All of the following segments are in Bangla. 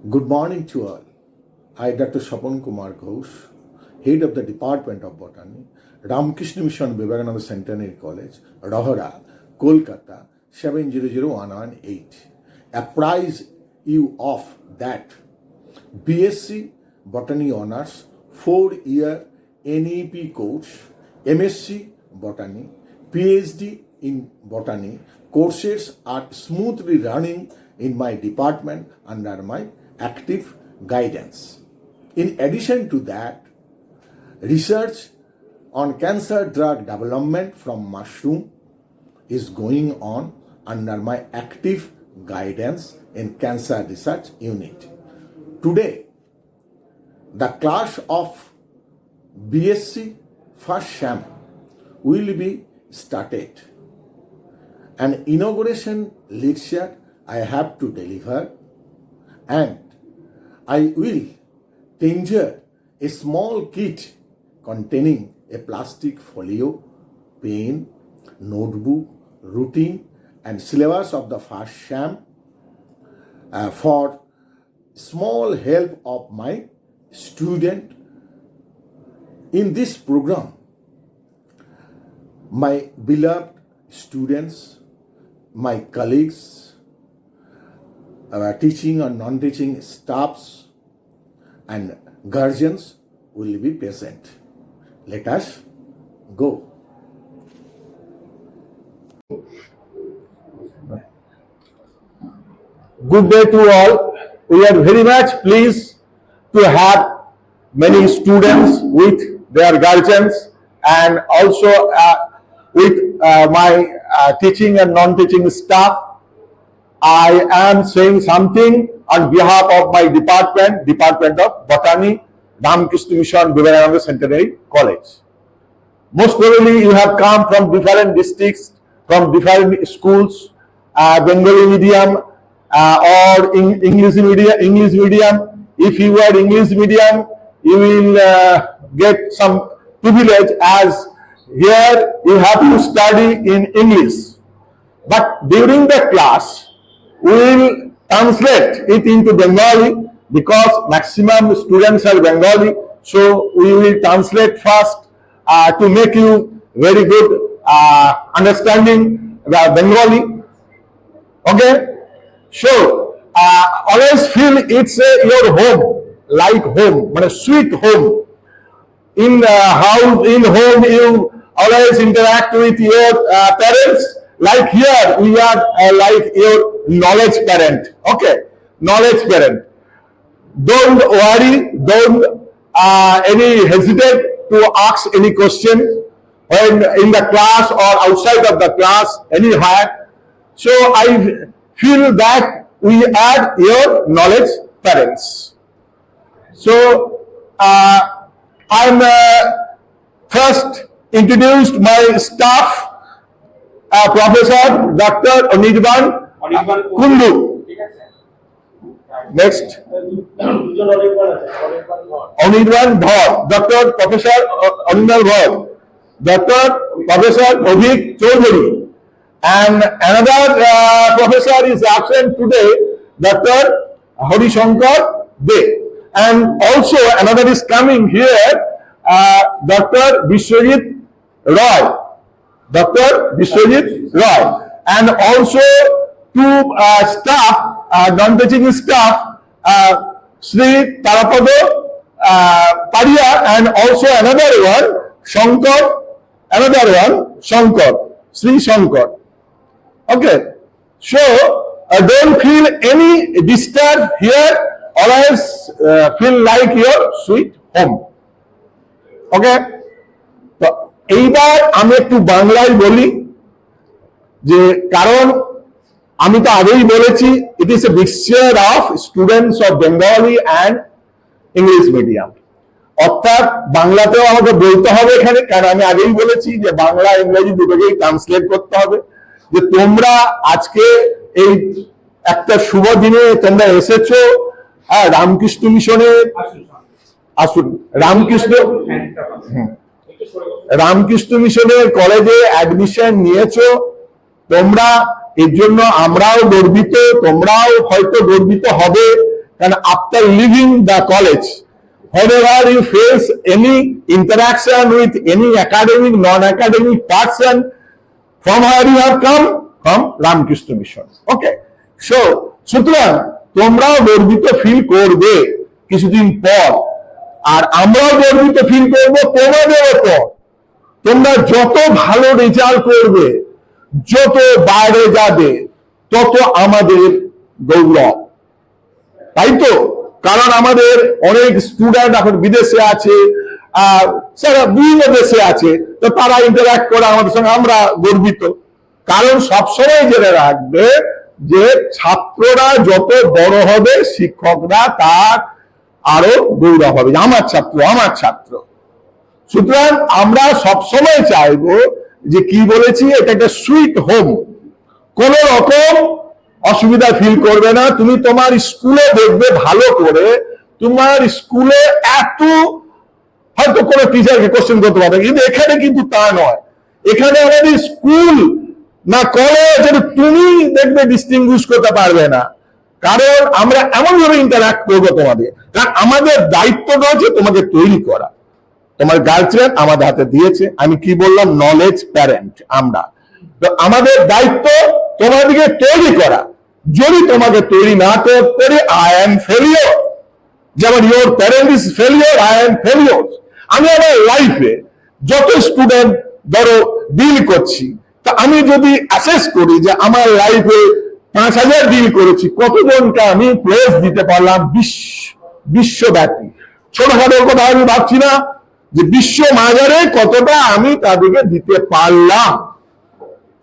Good morning to all. I, Dr. Shapan Kumar Ghosh, Head of the Department of Botany, Ramakrishna Mission Vivekananda Centenary College, Rohara, Kolkata, 700118. Apprise you of that BSc Botany Honours 4-year NEP course, MSc Botany, PhD in Botany courses are smoothly running in my department under my active guidance. In addition to that, research on cancer drug development from mushroom is going on under my active guidance in Cancer Research Unit. Today, the class of BSc first SAM will be started. An inauguration lecture I have to deliver, and I will tender a small kit containing a plastic folio, pen, notebook, routine, and syllabus of the first SAM for small help of my student. In this program, my beloved students, my colleagues, our teaching or non-teaching staffs and guardians will be present. Let us go. Good day to all. We are very much pleased to have many students with their guardians and also with my teaching and non-teaching staff. I am saying something on behalf of my Department of Botany, Ramakrishna Mission Vivekananda Centenary College. Most probably you have come from different districts, from different schools, Bengali medium or English medium. If you are English medium, you will get some privilege, as here you have to study in English. But during the class, we will translate it into Bengali because maximum students are Bengali. So we will translate first to make you very good understanding the Bengali. Okay? So always feel it's your home, like home, but a sweet home. In house, in home, you always interact with your parents. Like here, we are like your knowledge parent. Okay, knowledge parent. Don't worry, don't any hesitate to ask any question when in the class or outside of the class, anywhere. So I feel that we are your knowledge parents. So I'm first introduced my staff. Professor Dr. Anirban Kundu. Next. Anirban Dhar. Dr. Professor Anirban Dhar. Dr. Professor Obhik Chaudhary. And another professor is absent today, Dr. Hari Shankar De. And also another is coming here, Dr. Vishwajit Roy. Dr. Vishwajit Roy, and also two staff, non-teaching staff, Sri Tarapado Padia, and also another one, Shankar, Sri Shankar. Okay, so don't feel any disturb here, always feel like your sweet home. Okay. এইবার আমি একটু বাংলায় বলি, যে কারণ আমি তো আগেই বলেছি it is a mixture of students of Bengali and English medium, অর্থাৎ বাংলাতেও আমাকে বলতে হবে এখানে, কারণ আমি আগেই বলেছি যে বাংলা ইংরেজি দুটোকেই ট্রান্সলেট করতে হবে। যে তোমরা আজকে এই একটা শুভ দিনে তোমরা এসেছো, রামকৃষ্ণ মিশনে আসুন, রামকৃষ্ণ মিশনের কলেজে অ্যাডমিশন নিয়েছো তোমরা, এর জন্য আমরাও গর্বিত, তোমরাও হয়তো গর্বিত হবে and after leaving the college, whenever you face any interaction with any academic, non-academic person, from where you have come, from Ramakrishna Mission. Okay, so সুতরাং তোমরাও গর্বিত ফিল করবে কিছুদিন পর, আর আমরাও গর্বিত ফিল করবো তোমাদের ওপর। তোমরা যত ভালো রেজাল্ট করবে, যত বাইরে যাবে, তত আমাদের গৌরব, তাই তো? কারণ আমাদের অনেক স্টুডেন্ট এখন বিদেশে আছে, সারা বিভিন্ন দেশে আছে, তো তারা ইন্টারঅ্যাক্ট করে আমাদের সঙ্গে, আমরা গর্বিত। কারণ সবসময় জেনে রাখবে যে ছাত্ররা যত বড় হবে, শিক্ষকরা তার আরো গৌরব হবে, আমার ছাত্র, আমার ছাত্র। সুতরাং আমরা সবসময় চাইবো যে, কি বলেছি, এটা একটা সুইট হোম, কোন রকম অসুবিধা ফিল করবে না। তুমি তোমার স্কুলে দেখবে ভালো করে, তোমার স্কুলে এত হয়তো কোনো টিচারকে কোশ্চেন করতে পারবে, কিন্তু এখানে কিন্তু তা নয়। এখানে আমাদের স্কুল না কলেজ, তুমি দেখবে ডিস্টিংগুইশ করতে পারবে না, কারণ আমরা এমন ভাবে ইন্টারঅ্যাক্ট করবো তোমাদের। কারণ আমাদের দায়িত্বটা হচ্ছে তোমাকে তৈরি করা। তোমার গার্জিয়ান আমাদের হাতে দিয়েছে, আমি কি বললাম, নলেজ প্যারেন্ট আমরা, তো আমাদের দায়িত্ব তোমাদেরকে তৈরি করা। যদি তোমাকে তৈরি না করতে পারি, আই এম ফেলিওর। যেমন your parent is failure, I am failure. আমি আমার লাইফে যত স্টুডেন্ট ধরো ডিল করছি, তা আমি যদি অ্যাসেস করি যে আমার লাইফে 5,000 ডিল করেছি, কতজনকে আমি প্লেস দিতে পারলাম বিশ্বব্যাপী। ছোটখাটোর কথা আমি ভাবছি না, যে বিশ্ব বাজারে কতটা আমি তাদেরকে দিতে পারলাম,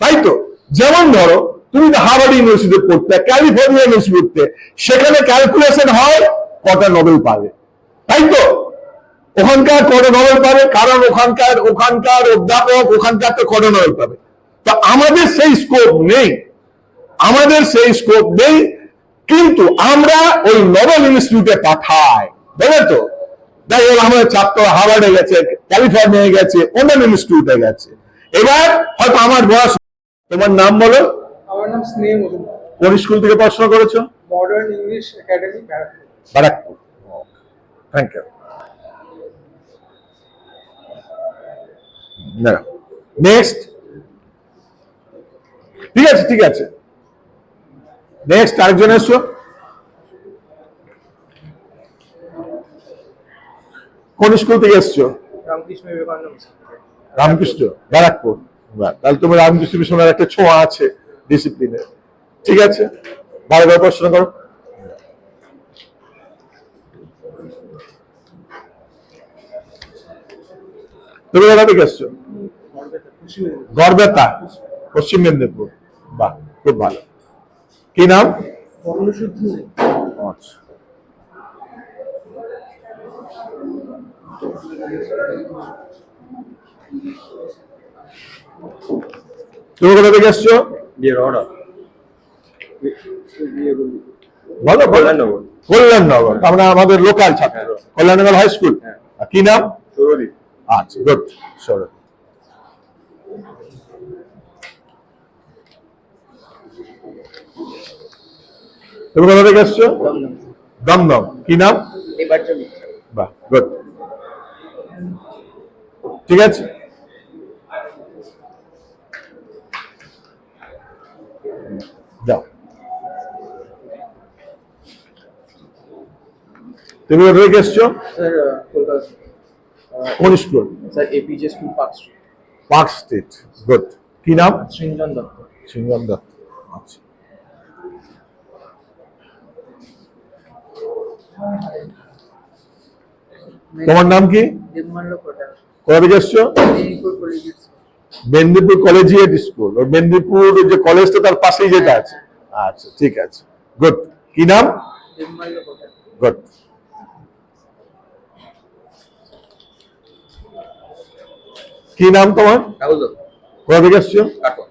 তাই তো? যেমন ধরো তুমি হার্ভার্ড ইউনিভার্সিটি পড়তে, ক্যালিফোর্নিয়া ইউনিভার্সিটি পড়তে, সেখানে ক্যালকুলেশন হয় কটা নোবেল পাবে, তাই তো? ওখানকার কটা নোবেল পাবে, কারণ ওখানকার অধ্যাপক ওখানকার তো কটা নোবেল পাবে। তো আমাদের সেই স্কোপ নেই, আমাদের সেই স্কোপ নেই, কিন্তু আমরা ওই নোবেল ইনস্টিটিউটে পাঠাই, বুঝলে তো? তাই আমাদের ছাত্র হার্ভার্ডে গেছে, ক্যালিফোর্নিয়ায় গেছে, অন্যান্য ইনস্টিটিউটে গেছে। এবার হয়তো আমার বয়স, তোমার নাম বলো? আমার নাম স্নেহ মজুমদার। কোন স্কুল থেকে পড়াশোনা করেছো? Modern English academy, Barrackpore. Thank you. Next, ঠিক আছে, ঠিক আছে, নেক্সট আরেকজন এসছো। কোন স্কুল থেকে এসছো? রামকৃষ্ণ বিবেকানন্দ। রামকৃষ্ণ, ব্যারাকপুর। তাহলে তোমার রামকৃষ্ণ মিশনের একটা ছোঁয়া আছে ডিসিপ্লিনে, ঠিক আছে, ভালো করে পড়াশোনা করো। তুমি কোথা থেকে এসছো? গড়বেতা, পশ্চিম মেদিনীপুর। বাহ, খুব ভালো। কি নাম? আচ্ছা, তুমি কোথা থেকে এসছো? বলো, কল্যাণনগর। কল্যাণনগর, আমরা আমাদের লোকাল ছাত্র, কল্যাণনগর হাই স্কুল। কি নাম? সৌরদীপ। আচ্ছা, গুড, সৌরদীপ। তুমি কোথা থেকে এসছো? দমদম। কি নাম? বাহ, গুড, ঠিক আছে। যাও, তুমি কোথা থেকে এসছো? স্যার কলকাতা। কোন school? Sir APJ school, park street. Park street, good. কি নাম? সৃঞ্জন দত্ত। সৃঞ্জন দত্ত, আচ্ছা। তোমার নাম কি? দেবমাল্য কোটা। কোথা থেকে এসছো? Medinipur collegiate school. Medinipur collegiate school, ওর মেদিনীপুর যে কলেজটা তার পাশেই যেটা আছে। আচ্ছা, ঠিক আছে, গুড। কি নাম? দেবমাল্য কোটা। গুড। কি নাম তোমার? রাহুল দত্ত। কোথা থেকে এসছো? কাটোয়া।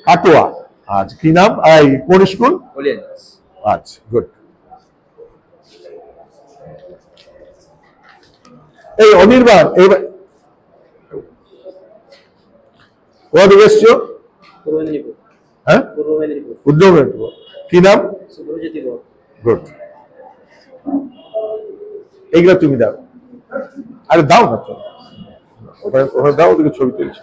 কাটোয়া, আচ্ছা। কি নাম? এই কোন স্কুল? ওলিয়েন্স। আচ্ছা, গুড। এই অনির্বাণ, এবার কোথা থেকে এসছো? পূর্ব মেদিনীপুর। হ্যাঁ, পূর্ব মেদিনীপুর। উত্তর মেদিনীপুর। কি নাম? সুব্রজ্যোতি বর। গুড। এইগুলো তুমি দাও, আরে দাও না তো, ওখানে দাও, ওদিকে ছবি তুলছি।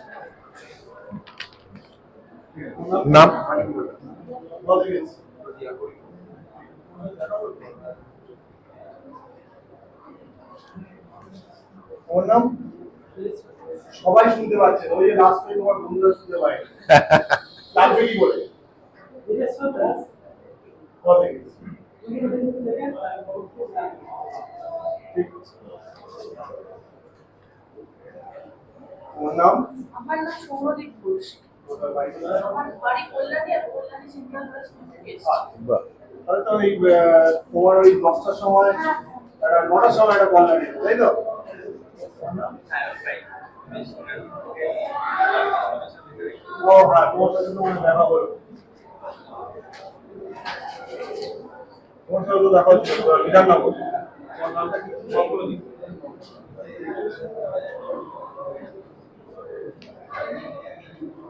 নাম? ওর নাম সবাই শুনতে পাচ্ছে, ওই যে লাস্টে তোমার বন্ধুরা শুনতে পায়। লাগবে কি বলে? ওর নাম? আমার নাম সৌরদীপ ঘোষ। ওটার বাড়ি কোথায়? আমার বাড়ি কল্যাণী, আর কল্যাণী সেন্ট্রাল স্কুল থেকে এসেছি। বাহ। তাহলে তো ওই তোমার ওই 10টার সময়, 9টার সময় একটা কল লাগে, তাই তো? ও হ্যাঁ, তোমার সাথে তো আমার দেখা হলো। তোমার সাথে তো দেখা হচ্ছে, বিধান নাম বলছি। তোমার নামটা কি? বলো দিন।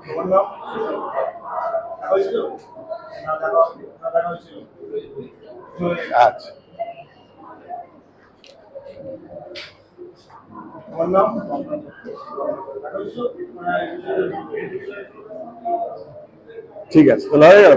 তোমার নাম? দেখা হয়েছিল? না দেখা হয়েছিল? আচ্ছা, তোমার নাম? দেখা হয়েছিল? ঠিক আছে, তাহলে হয়ে গেল।